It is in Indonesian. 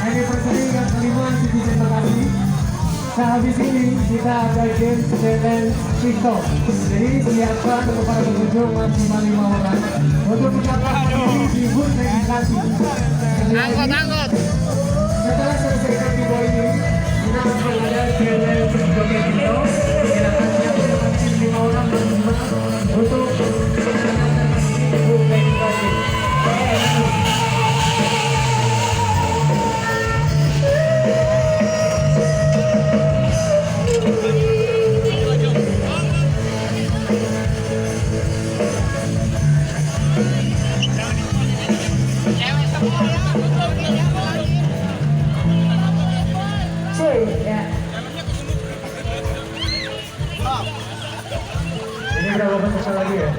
anniversary yang kelima Citizen Bekasi. Sehabis ini kita ada game challenge TikTok. Jadi siapkan untuk para pengunjung maksimal 5 orang untuk mencapai diri di booth registrasi. Angkot. Setelah selesai video ini, kita akan ada challenge joget TikTok. Silakan siapkan 5 orang maksimal untuk di booth registrasi. Ini berapa besar lagi ya?